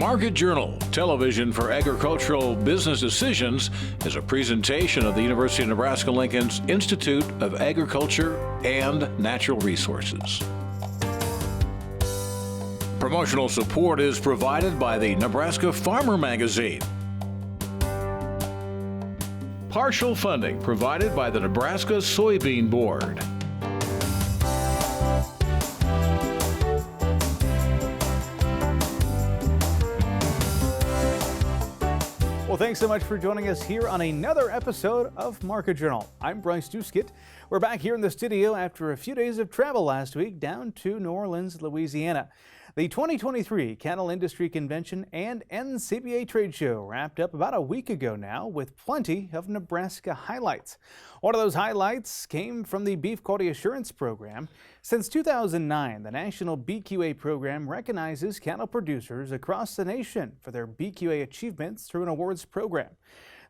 Market Journal, Television for Agricultural Business Decisions, is a presentation of the University of Nebraska-Lincoln's Institute of Agriculture and Natural Resources. Promotional support is provided by the Nebraska Farmer Magazine. Partial funding provided by the Nebraska Soybean Board. Well, thanks so much for joining us here on another episode of Market Journal. I'm Bryce Duskett. We're back here in the studio after a few days of travel last week down to New Orleans, Louisiana. The 2023 Cattle Industry Convention and NCBA Trade Show wrapped up about a week ago now with plenty of Nebraska highlights. One of those highlights came from the Beef Quality Assurance Program. Since 2009, the National BQA program recognizes cattle producers across the nation for their BQA achievements through an awards program.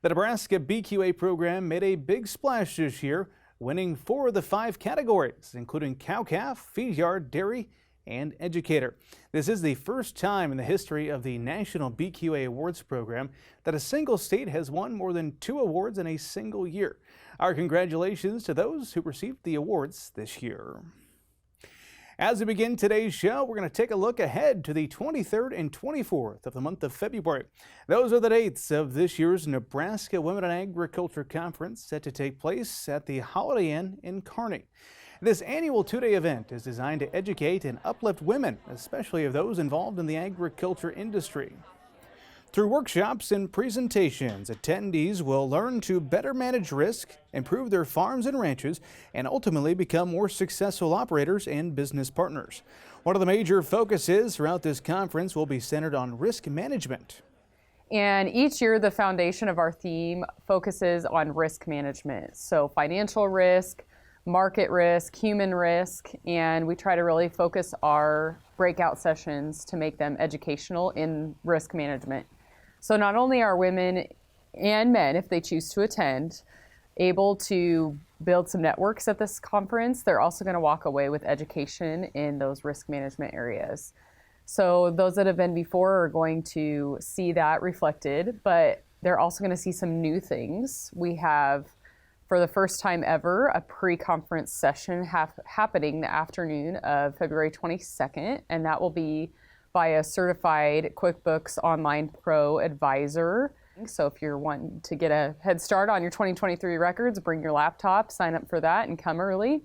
The Nebraska BQA program made a big splash this year, winning 4 of the 5 categories, including cow-calf, feed yard, dairy, and educator. This is the first time in the history of the National BQA Awards program that a single state has won more than 2 awards in a single year. Our congratulations to those who received the awards this year. As we begin today's show, we're going to take a look ahead to the 23rd and 24th of the month of February. Those are the dates of this year's Nebraska Women in Agriculture Conference, set to take place at the Holiday Inn in Kearney. This annual 2-day event is designed to educate and uplift women, especially of those involved in the agriculture industry. Through workshops and presentations, attendees will learn to better manage risk, improve their farms and ranches, and ultimately become more successful operators and business partners. One of the major focuses throughout this conference will be centered on risk management. And each year, the foundation of our theme focuses on risk management. So financial risk, market risk, human risk, and we try to really focus our breakout sessions to make them educational in risk management. So not only are women and men, if they choose to attend, able to build some networks at this conference, they're also going to walk away with education in those risk management areas. So those that have been before are going to see that reflected, but they're also going to see some new things. We have, for the first time ever, a pre-conference session happening the afternoon of February 22nd, and that will be by a certified QuickBooks Online Pro advisor. So if you're wanting to get a head start on your 2023 records, bring your laptop, sign up for that, and come early.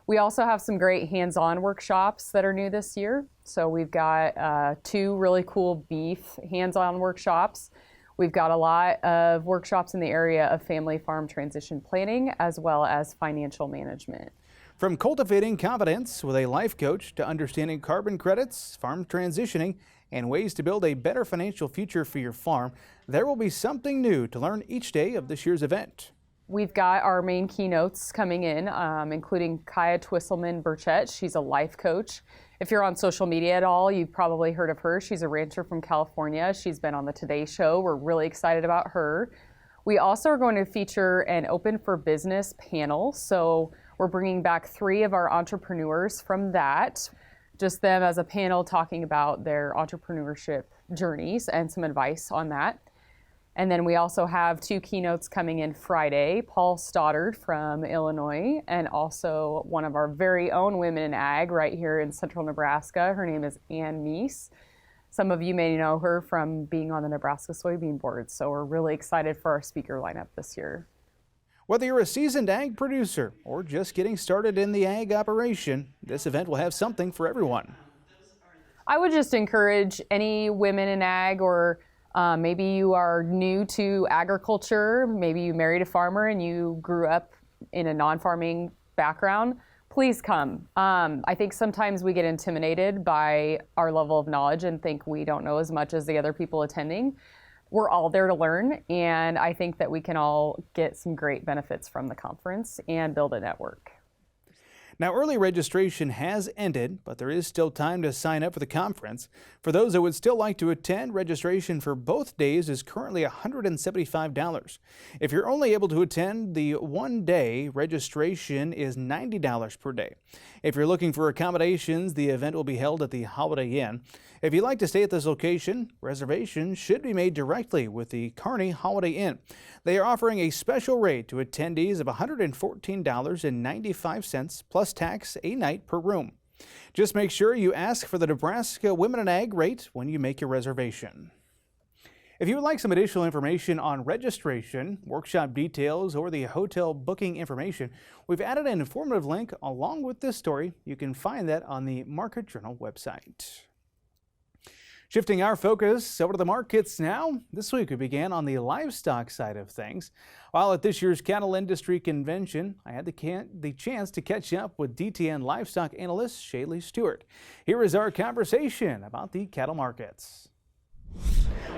We also have some great hands-on workshops that are new this year. So we've got 2 really cool beef hands-on workshops. We've got a lot of workshops in the area of family farm transition planning as well as financial management. From cultivating confidence with a life coach to understanding carbon credits, farm transitioning, and ways to build a better financial future for your farm, there will be something new to learn each day of this year's event. We've got our main keynotes coming in, including Kaya Twisselman-Burchett. She's a life coach. If you're on social media at all, you've probably heard of her. She's a rancher from California. She's been on the Today Show. We're really excited about her. We also are going to feature an Open for Business panel. So we're bringing back 3 of our entrepreneurs from that, just them as a panel talking about their entrepreneurship journeys and some advice on that. And then we also have 2 keynotes coming in Friday, Paul Stoddard from Illinois, and also one of our very own women in ag right here in central Nebraska. Her name is Ann Meese. Some of you may know her from being on the Nebraska Soybean Board, so we're really excited for our speaker lineup this year. Whether you're a seasoned ag producer or just getting started in the ag operation, this event will have something for everyone. I would just encourage any women in ag, or maybe you are new to agriculture, maybe you married a farmer and you grew up in a non-farming background, please come. I think sometimes we get intimidated by our level of knowledge and think we don't know as much as the other people attending. We're all there to learn, and I think that we can all get some great benefits from the conference and build a network. Now, early registration has ended, but there is still time to sign up for the conference. For those that would still like to attend, registration for both days is currently $175. If you're only able to attend the one day, registration is $90 per day. If you're looking for accommodations, the event will be held at the Holiday Inn. If you'd like to stay at this location, reservations should be made directly with the Kearney Holiday Inn. They are offering a special rate to attendees of $114.95 plus tax a night per room. Just make sure you ask for the Nebraska Women in Ag rate when you make your reservation. If you would like some additional information on registration, workshop details, or the hotel booking information, we've added an informative link along with this story. You can find that on the Market Journal website. Shifting our focus over to the markets now. This week we began on the livestock side of things. While at this year's Cattle Industry Convention, I had the chance to catch up with DTN Livestock Analyst ShayLe Stewart. Here is our conversation about the cattle markets.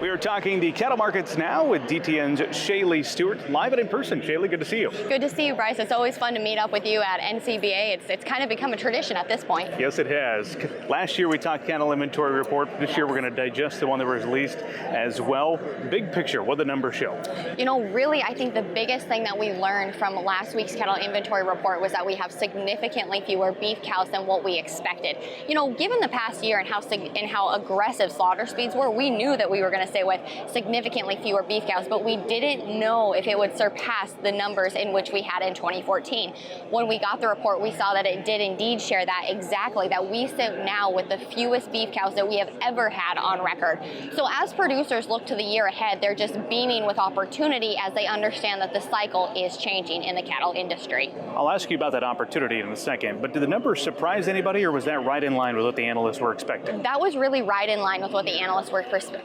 We are talking the cattle markets now with DTN's ShayLe Stewart, live and in person. ShayLe, good to see you. Good to see you, Bryce. It's always fun to meet up with you at NCBA. It's kind of become a tradition at this point. Yes, it has. Last year we talked cattle inventory report. This year we're going to digest the one that was released as well. Big picture, what the numbers show? You know, really, I think the biggest thing that we learned from last week's cattle inventory report was that we have significantly fewer beef cows than what we expected. You know, given the past year and how aggressive slaughter speeds were, we knew that we were going to stay with significantly fewer beef cows, but we didn't know if it would surpass the numbers in which we had in 2014. When we got the report, we saw that it did indeed share that exactly, that we sit now with the fewest beef cows that we have ever had on record. So as producers look to the year ahead, they're just beaming with opportunity as they understand that the cycle is changing in the cattle industry. I'll ask you about that opportunity in a second, but did the numbers surprise anybody, or was that right in line with what the analysts were expecting? That was really right in line with what the analysts were expecting.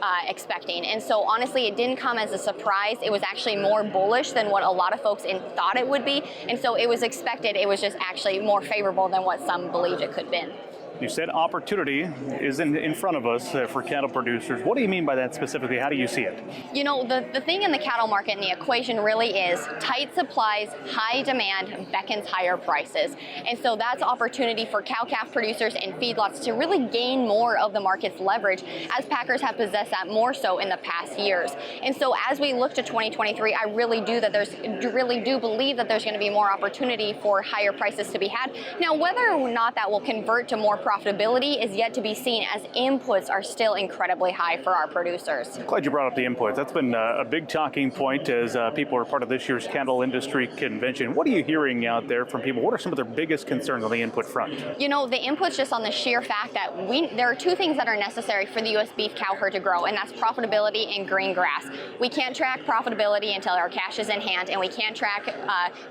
And so honestly, it didn't come as a surprise. It was actually more bullish than what a lot of folks thought it would be. And so it was expected. It was just actually more favorable than what some believed it could have been. You said opportunity is in front of us for cattle producers. What do you mean by that specifically? How do you see it? You know, the thing in the cattle market and the equation really is tight supplies, high demand beckons higher prices. And so that's opportunity for cow-calf producers and feedlots to really gain more of the market's leverage, as packers have possessed that more so in the past years. And so as we look to 2023, I really do believe that there's going to be more opportunity for higher prices to be had. Now, whether or not that will convert to more profitability is yet to be seen, as inputs are still incredibly high for our producers. Glad you brought up the inputs. That's been a big talking point as people are part of this year's Cattle Industry Convention. What are you hearing out there from people? What are some of their biggest concerns on the input front? You know, the inputs just on the sheer fact that there are two things that are necessary for the U.S. beef cow herd to grow, and that's profitability and green grass. We can't track profitability until our cash is in hand, and we can't track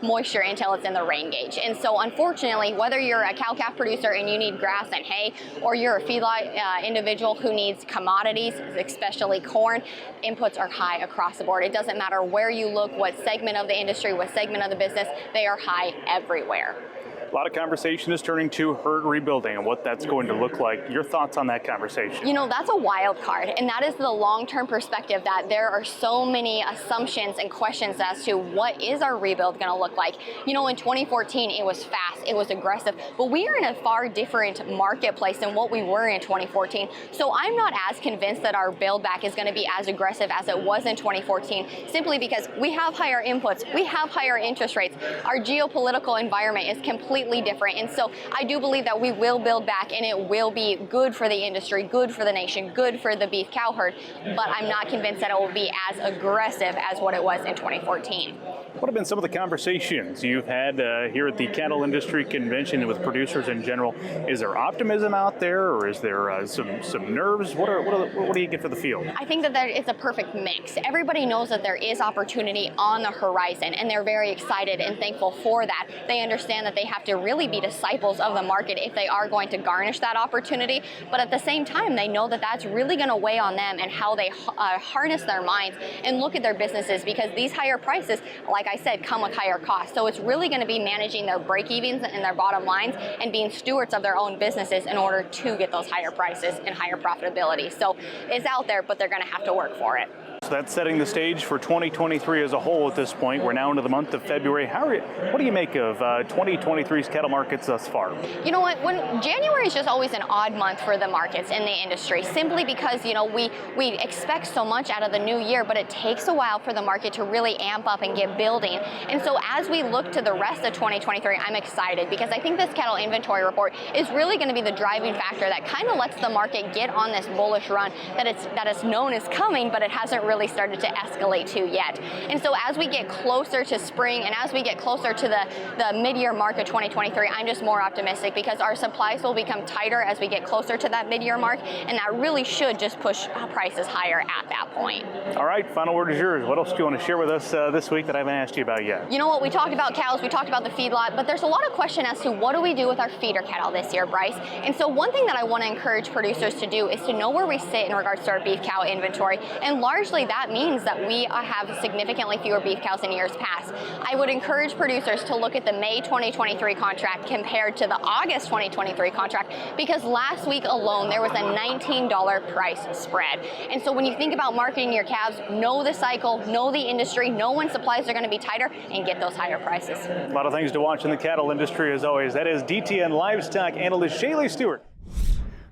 moisture until it's in the rain gauge. And so unfortunately, whether you're a cow-calf producer and you need grass and hay, or you're a feedlot individual who needs commodities, especially corn, inputs are high across the board. It doesn't matter where you look, what segment of the industry, what segment of the business, they are high everywhere. A lot of conversation is turning to herd rebuilding and what that's going to look like. Your thoughts on that conversation? You know, that's a wild card, and that is the long-term perspective, that there are so many assumptions and questions as to what is our rebuild going to look like. You know, in 2014, it was fast, it was aggressive, but we are in a far different marketplace than what we were in 2014. So I'm not as convinced that our build back is going to be as aggressive as it was in 2014, simply because we have higher inputs, we have higher interest rates, our geopolitical environment is completely different. And so I do believe that we will build back, and it will be good for the industry, good for the nation, good for the beef cow herd, but I'm not convinced that it will be as aggressive as what it was in 2014. What have been some of the conversations you've had here at the Cattle Industry Convention with producers in general? Is there optimism out there, or is there some nerves? What do you get for the field? I think that it's a perfect mix. Everybody knows that there is opportunity on the horizon, and they're very excited and thankful for that. They understand that they have to really be disciples of the market if they are going to garnish that opportunity, but at the same time, they know that that's really going to weigh on them and how they harness their minds and look at their businesses, because these higher prices, like I said, come with higher costs. So it's really going to be managing their break-evens and their bottom lines and being stewards of their own businesses in order to get those higher prices and higher profitability. So it's out there, but they're going to have to work for it. that's setting the stage for 2023 as a whole at this point. We're now into the month of February. What do you make of 2023's cattle markets thus far? You know what, when January is just always an odd month for the markets in the industry, simply because, you know, we expect so much out of the new year, but it takes a while for the market to really amp up and get building. And so as we look to the rest of 2023, I'm excited because I think this cattle inventory report is really going to be the driving factor that kind of lets the market get on this bullish run that it's known is coming, but it hasn't really started to escalate to yet. And so as we get closer to spring and as we get closer to the mid-year mark of 2023, I'm just more optimistic because our supplies will become tighter as we get closer to that mid-year mark, and that really should just push prices higher at that point. All right, final word is yours. What else do you want to share with us this week that I haven't asked you about yet? You know what, we talked about cows, we talked about the feedlot, but there's a lot of question as to what do we do with our feeder cattle this year, Bryce? And so one thing that I want to encourage producers to do is to know where we sit in regards to our beef cow inventory, and largely that means that we have significantly fewer beef cows in years past. I would encourage producers to look at the May 2023 contract compared to the August 2023 contract, because last week alone there was a $19 price spread. And so when you think about marketing your calves, know the cycle, know the industry, know when supplies are going to be tighter, and get those higher prices. A lot of things to watch in the cattle industry as always. That is DTN Livestock analyst ShayLe Stewart.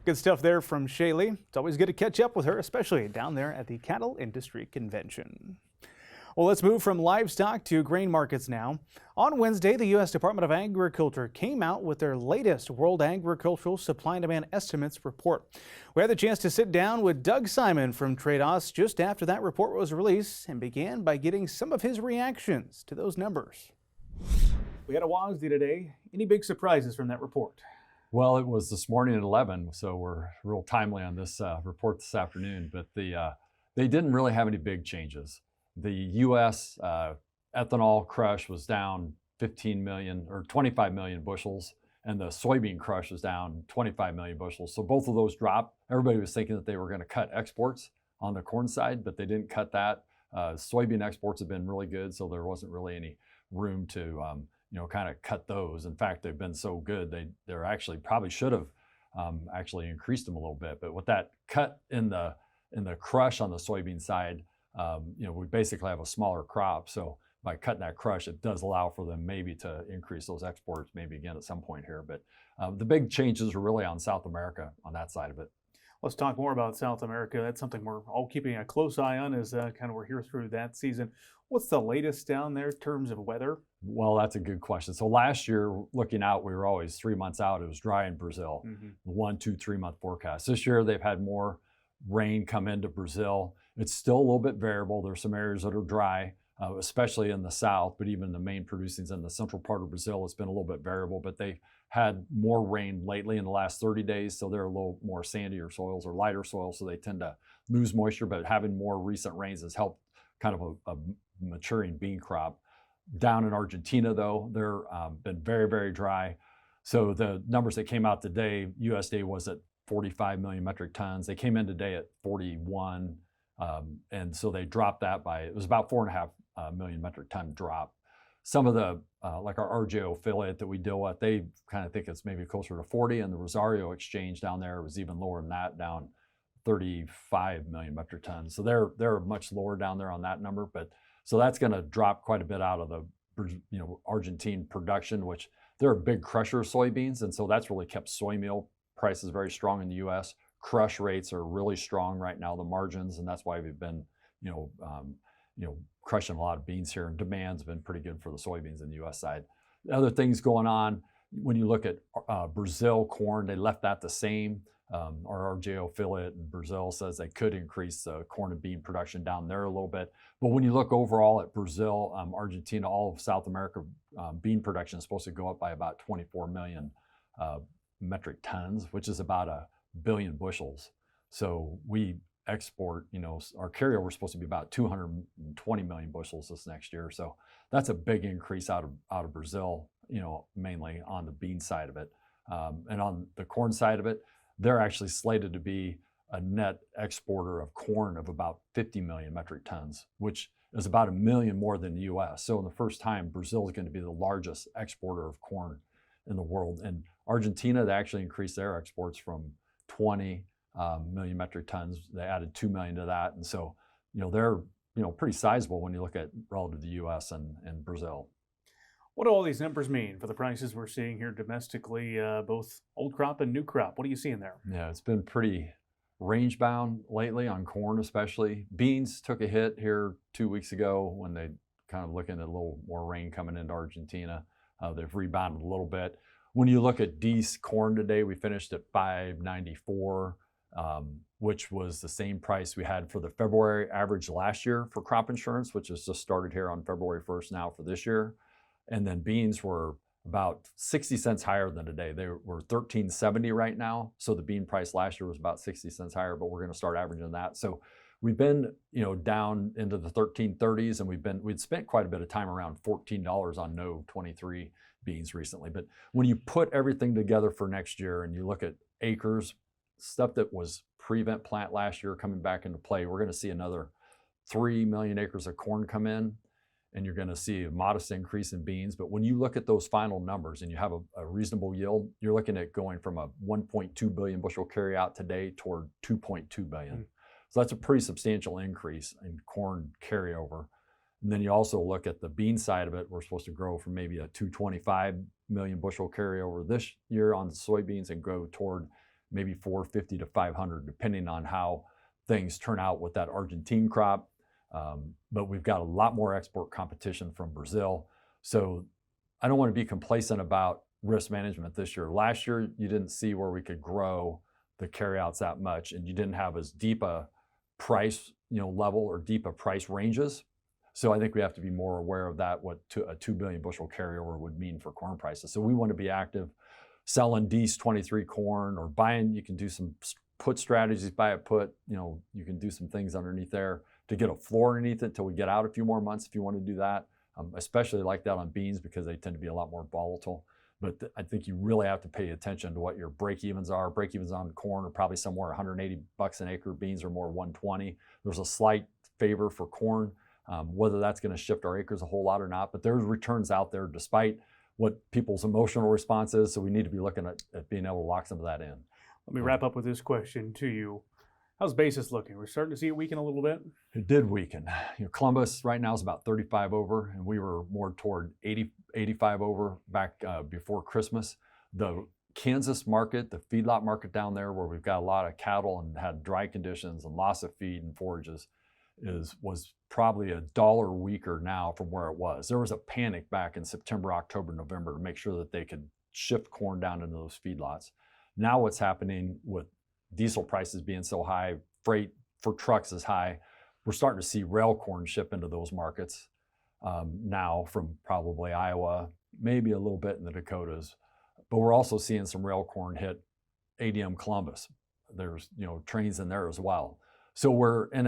Good stuff there from ShayLe. It's always good to catch up with her, especially down there at the Cattle Industry Convention. Well, let's move from livestock to grain markets now. On Wednesday, the U.S. Department of Agriculture came out with their latest World Agricultural Supply and Demand Estimates report. We had the chance to sit down with Doug Simon from Tredas just after that report was released and began by getting some of his reactions to those numbers. We had a WASDE today. Any big surprises from that report? Well, it was this morning at 11, so we're real timely on this report this afternoon, but they didn't really have any big changes. The U.S. Ethanol crush was down 15 million or 25 million bushels, and the soybean crush was down 25 million bushels. So both of those dropped. Everybody was thinking that they were going to cut exports on the corn side, but they didn't cut that. Soybean exports have been really good, so there wasn't really any room to kind of cut those. In fact, they've been so good, they're actually probably should have actually increased them a little bit. But with that cut in the crush on the soybean side, we basically have a smaller crop. So by cutting that crush, it does allow for them maybe to increase those exports maybe again at some point here. But the big changes are really on South America on that side of it. Let's talk more about South America. That's something we're all keeping a close eye on as we're here through that season. What's the latest down there in terms of weather? Well, that's a good question. So last year, looking out, we were always 3 months out. It was dry in Brazil, 1, 2, 3 month forecast. This year, they've had more rain come into Brazil. It's still a little bit variable. There's some areas that are dry, especially in the south, but even the main producings in the central part of Brazil, it's been a little bit variable, but they've had more rain lately in the last 30 days. So they're a little more sandier soils or lighter soils, so they tend to lose moisture, but having more recent rains has helped kind of a maturing bean crop. Down in Argentina, though, they're been very, very dry. So the numbers that came out today, USDA was at 45 million metric tons. They came in today at 41. And so they dropped that by, it was about 4.5 million metric ton drop. Some of the, like our RJO affiliate that we deal with, they kind of think it's maybe closer to 40, and the Rosario exchange down there was even lower than that, down 35 million metric tons. So they're much lower down there on that number, but so that's going to drop quite a bit out of the Argentine production, which they're a big crusher of soybeans, and so that's really kept soy meal prices very strong in the U.S. Crush rates are really strong right now, the margins, and that's why we've been, crushing a lot of beans here, and demand's been pretty good for the soybeans in the U.S. side. The other things going on, when you look at Brazil corn, they left that the same. Our RJO affiliate in Brazil says they could increase corn and bean production down there a little bit. But when you look overall at Brazil, Argentina, all of South America, bean production is supposed to go up by about 24 million metric tons, which is about 1 billion bushels. So we export, our carryover is supposed to be about 220 million bushels this next year. So that's a big increase out of Brazil, mainly on the bean side of it. And on the corn side of it, they're actually slated to be a net exporter of corn of about 50 million metric tons, which is about 1 million more than the U.S. So in the first time, Brazil is going to be the largest exporter of corn in the world. And Argentina, they actually increased their exports from 20 million metric tons. They added 2 million to that. And so they're pretty sizable when you look at relative to the U.S. and Brazil. What do all these numbers mean for the prices we're seeing here domestically, both old crop and new crop? What are you seeing there? Yeah, it's been pretty range bound lately on corn especially. Beans took a hit here 2 weeks ago when they kind of looking at a little more rain coming into Argentina. They've rebounded a little bit. When you look at corn today, we finished at $5.94, which was the same price we had for the February average last year for crop insurance, which has just started here on February 1st now for this year. And then beans were about 60 cents higher than today. They were $13.70 right now. So the bean price last year was about 60 cents higher, but we're going to start averaging that. So we've been, down into the 1330s, and we'd spent quite a bit of time around $14 on no 23 beans recently. But when you put everything together for next year and you look at acres, stuff that was prevent plant last year coming back into play, we're going to see another 3 million acres of corn come in, and you're going to see a modest increase in beans. But when you look at those final numbers and you have a reasonable yield, you're looking at going from a 1.2 billion bushel carryout today toward 2.2 billion. So that's a pretty substantial increase in corn carryover. And then you also look at the bean side of it. We're supposed to grow from maybe a 225 million bushel carryover this year on the soybeans and go toward maybe 450 to 500, depending on how things turn out with that Argentine crop. But we've got a lot more export competition from Brazil. So I don't want to be complacent about risk management this year. Last year, you didn't see where we could grow the carryouts that much, and you didn't have as deep a price level or deep a price ranges. So I think we have to be more aware of that, what a 2 billion bushel carryover would mean for corn prices. So we want to be active selling DS23 corn or buying. You can do some put strategies, buy a put, you can do some things underneath there to get a floor underneath it until we get out a few more months if you want to do that. Especially like that on beans because they tend to be a lot more volatile. But I think you really have to pay attention to what your break-evens are. Break-evens on corn are probably somewhere $180 an acre. Beans are more 120. There's a slight favor for corn. Whether that's going to shift our acres a whole lot or not, but there's returns out there despite what people's emotional response is. So we need to be looking at being able to lock some of that in. Let me wrap up with this question to you. How's basis looking? We're starting to see it weaken a little bit. It did weaken. Columbus right now is about 35 over, and we were more toward 80, 85 over back before Christmas. The Kansas market, the feedlot market down there where we've got a lot of cattle and had dry conditions and loss of feed and forages was probably $1 weaker now from where it was. There was a panic back in September, October, November to make sure that they could shift corn down into those feedlots. Now what's happening with diesel prices being so high, freight for trucks is high, we're starting to see rail corn ship into those markets now from probably Iowa, maybe a little bit in the Dakotas, but we're also seeing some rail corn hit ADM Columbus. There's trains in there as well. So we're in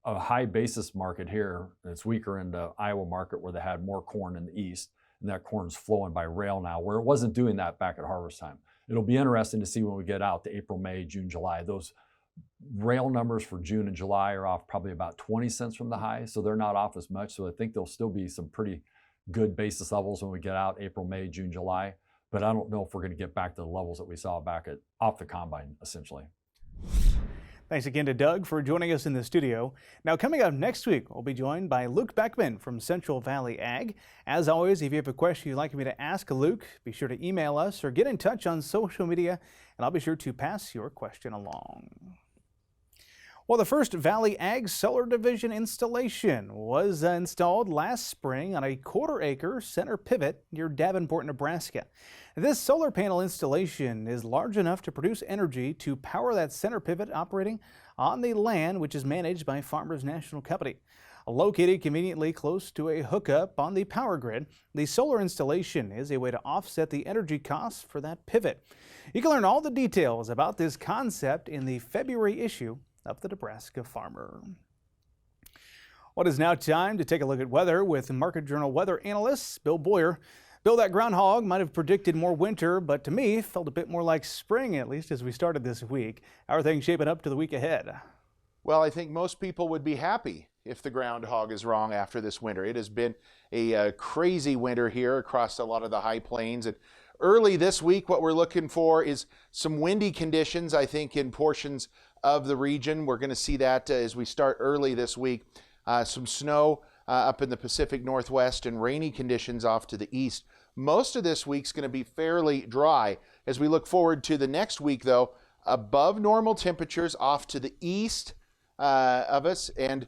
a high basis market here. It's weaker in the Iowa market where they had more corn in the east, and that corn's flowing by rail now, where it wasn't doing that back at harvest time. It'll be interesting to see when we get out to April, May, June, July. Those rail numbers for June and July are off probably about 20 cents from the high, so they're not off as much. So I think there'll still be some pretty good basis levels when we get out April, May, June, July. But I don't know if we're going to get back to the levels that we saw back off the combine, essentially. Thanks again to Doug for joining us in the studio. Now, coming up next week, we'll be joined by Luke Beckman from Central Valley Ag. As always, if you have a question you'd like me to ask Luke, be sure to email us or get in touch on social media, and I'll be sure to pass your question along. Well, the first Valley Ag Solar Division installation was installed last spring on a quarter-acre center pivot near Davenport, Nebraska. This solar panel installation is large enough to produce energy to power that center pivot operating on the land which is managed by Farmers National Company. Located conveniently close to a hookup on the power grid, the solar installation is a way to offset the energy costs for that pivot. You can learn all the details about this concept in the February issue of the Nebraska Farmer. Well, it is now time to take a look at weather with Market Journal weather analyst Bill Boyer. Bill, that groundhog might have predicted more winter, but to me, felt a bit more like spring, at least as we started this week. How are things shaping up to the week ahead? Well, I think most people would be happy if the groundhog is wrong after this winter. It has been a crazy winter here across a lot of the high plains. And early this week, what we're looking for is some windy conditions, I think, in portions of the region. We're going to see that as we start early this week. Some snow up in the Pacific Northwest and rainy conditions off to the east. Most of this week's going to be fairly dry. As we look forward to the next week, though, above normal temperatures off to the east of us and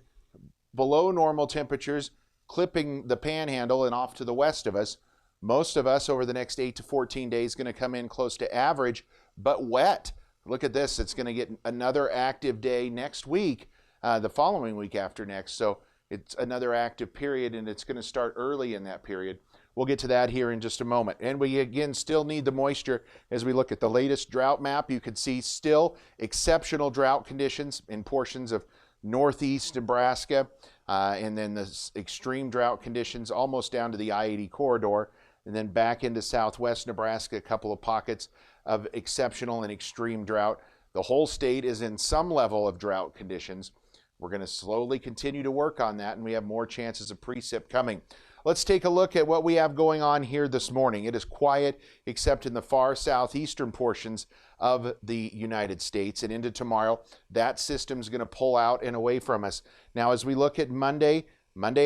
below normal temperatures clipping the panhandle and off to the west of us. Most of us over the next 8 to 14 days going to come in close to average, but wet. Look at this. It's going to get another active day next week, the following week after next. So it's another active period, and it's going to start early in that period. We'll get to that here in just a moment. And we, again, still need the moisture. As we look at the latest drought map, you can see still exceptional drought conditions in portions of northeast Nebraska, and then the extreme drought conditions almost down to the I-80 corridor, and then back into southwest Nebraska, a couple of pockets of exceptional and extreme drought. The whole state is in some level of drought conditions. We're going to slowly continue to work on that, and we have more chances of precip coming. Let's take a look at what we have going on here this morning. It is quiet except in the far southeastern portions of the United States, and into tomorrow, that system's going to pull out and away from us. Now, as we look at Monday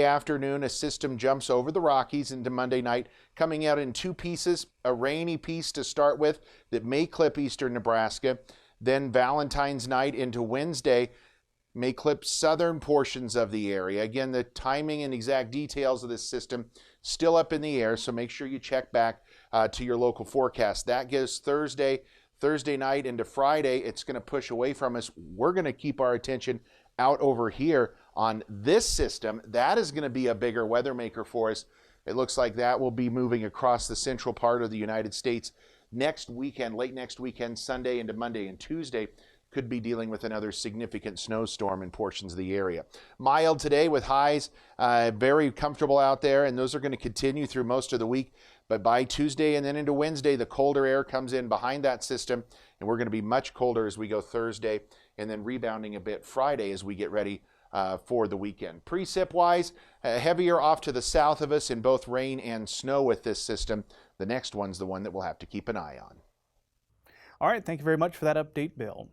afternoon, a system jumps over the Rockies into Monday night, coming out in two pieces, a rainy piece to start with that may clip eastern Nebraska, then Valentine's night into Wednesday, may clip southern portions of the area. Again, the timing and exact details of this system still up in the air, so make sure you check back to your local forecast. That gives Thursday night into Friday. It's going to push away from us. We're going to keep our attention out over here on this system. That is going to be a bigger weather maker for us. It looks like that will be moving across the central part of the United States next weekend, late next weekend, Sunday into Monday and Tuesday. Could be dealing with another significant snowstorm in portions of the area. Mild today with highs, very comfortable out there, and those are going to continue through most of the week. But by Tuesday and then into Wednesday, the colder air comes in behind that system, and we're going to be much colder as we go Thursday, and then rebounding a bit Friday as we get ready for the weekend. Precip-wise, heavier off to the south of us in both rain and snow with this system. The next one's the one that we'll have to keep an eye on. All right, thank you very much for that update, Bill.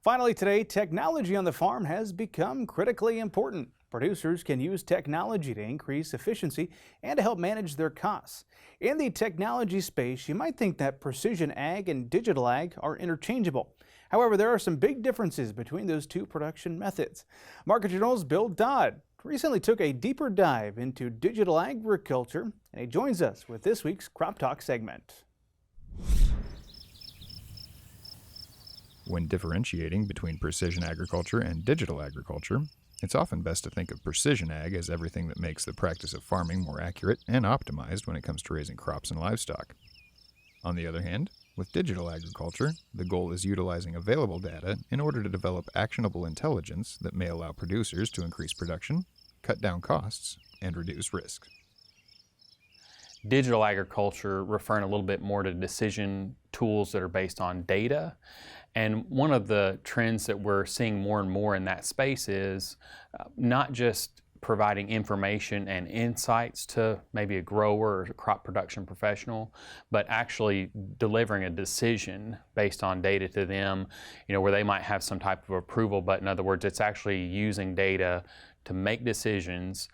Finally today, technology on the farm has become critically important. Producers can use technology to increase efficiency and to help manage their costs. In the technology space, you might think that precision ag and digital ag are interchangeable. However, there are some big differences between those two production methods. Market Journal's Bill Dodd recently took a deeper dive into digital agriculture, and he joins us with this week's Crop Talk segment. When differentiating between precision agriculture and digital agriculture, it's often best to think of precision ag as everything that makes the practice of farming more accurate and optimized when it comes to raising crops and livestock. On the other hand, with digital agriculture, the goal is utilizing available data in order to develop actionable intelligence that may allow producers to increase production, cut down costs, and reduce risk. Digital agriculture referring a little bit more to decision tools that are based on data. And one of the trends that we're seeing more and more in that space is not just providing information and insights to maybe a grower or a crop production professional, but actually delivering a decision based on data to them, where they might have some type of approval, but in other words, it's actually using data to make decisions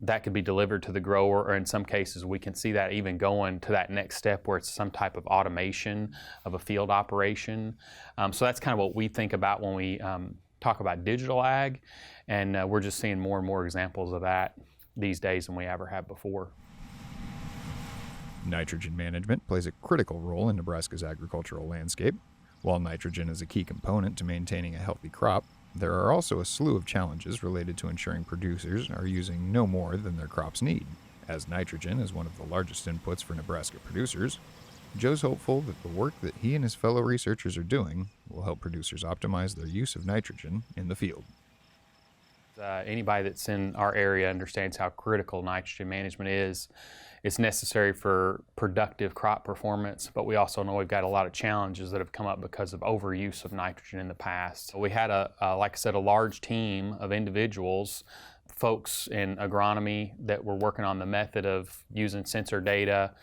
that could be delivered to the grower, or in some cases we can see that even going to that next step where it's some type of automation of a field operation. So that's kind of what we think about when we talk about digital ag, and we're just seeing more and more examples of that these days than we ever have before. Nitrogen management plays a critical role in Nebraska's agricultural landscape. While nitrogen is a key component to maintaining a healthy crop, there are also a slew of challenges related to ensuring producers are using no more than their crops need. As nitrogen is one of the largest inputs for Nebraska producers, Joe's hopeful that the work that he and his fellow researchers are doing will help producers optimize their use of nitrogen in the field. Anybody that's in our area understands how critical nitrogen management is. It's necessary for productive crop performance, but we also know we've got a lot of challenges that have come up because of overuse of nitrogen in the past. We had like I said, a large team of individuals, folks in agronomy that were working on the method of using sensor data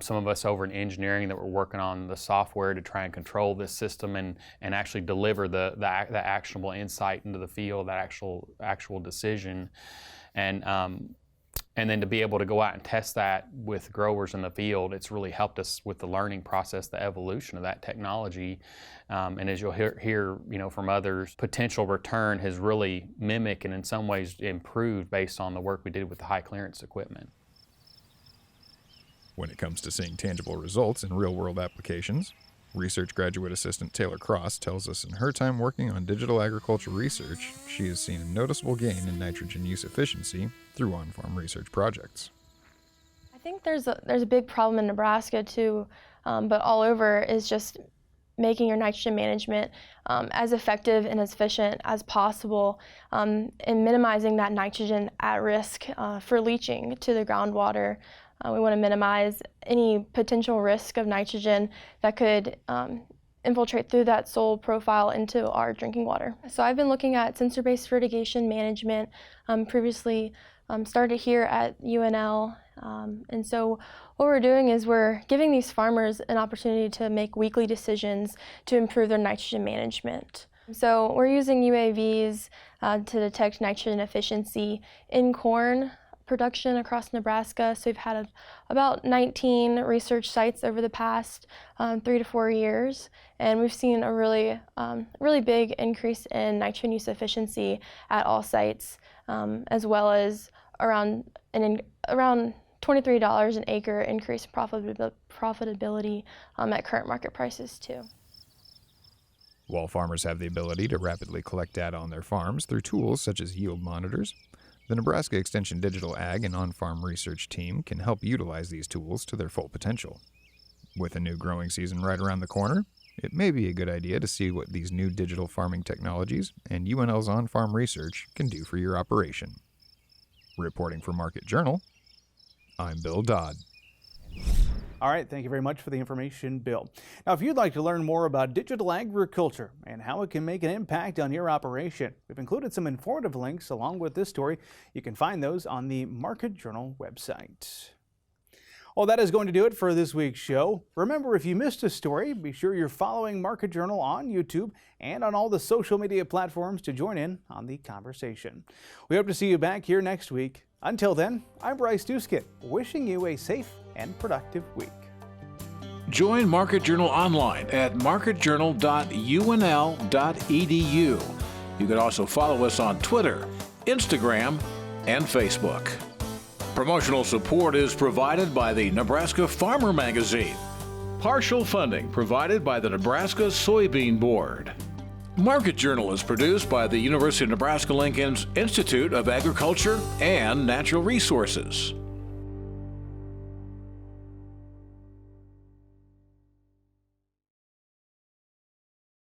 some of us over in engineering that were working on the software to try and control this system and actually deliver the actionable insight into the field, that actual decision. And then to be able to go out and test that with growers in the field, it's really helped us with the learning process, the evolution of that technology. And as you'll hear from others, potential return has really mimicked and in some ways improved based on the work we did with the high clearance equipment. When it comes to seeing tangible results in real-world applications, research graduate assistant Taylor Cross tells us in her time working on digital agriculture research, she has seen a noticeable gain in nitrogen use efficiency through on-farm research projects. I think there's a big problem in Nebraska too, but all over, is just making your nitrogen management as effective and as efficient as possible, and minimizing that nitrogen at risk for leaching to the groundwater. We want to minimize any potential risk of nitrogen that could infiltrate through that soil profile into our drinking water. So I've been looking at sensor-based fertigation management, previously started here at UNL. And so what we're doing is we're giving these farmers an opportunity to make weekly decisions to improve their nitrogen management. So we're using UAVs to detect nitrogen efficiency in corn production across Nebraska. So we've had about 19 research sites over the past 3 to 4 years, and we've seen a really big increase in nitrogen use efficiency at all sites, as well as around $23 an acre increase in profitability at current market prices too. While farmers have the ability to rapidly collect data on their farms through tools such as yield monitors, the Nebraska Extension Digital Ag and On-Farm Research Team can help utilize these tools to their full potential. With a new growing season right around the corner, it may be a good idea to see what these new digital farming technologies and UNL's on-farm research can do for your operation. Reporting for Market Journal, I'm Bill Dodd. All right, thank you very much for the information, Bill. Now, if you'd like to learn more about digital agriculture and how it can make an impact on your operation, we've included some informative links along with this story. You can find those on the Market Journal website. Well, that is going to do it for this week's show. Remember, if you missed a story, be sure you're following Market Journal on YouTube and on all the social media platforms to join in on the conversation. We hope to see you back here next week. Until then, I'm Bryce Duskett, wishing you a safe and productive week. Join Market Journal online at marketjournal.unl.edu. You can also follow us on Twitter, Instagram, and Facebook. Promotional support is provided by the Nebraska Farmer Magazine. Partial funding provided by the Nebraska Soybean Board. Market Journal is produced by the University of Nebraska-Lincoln's Institute of Agriculture and Natural Resources.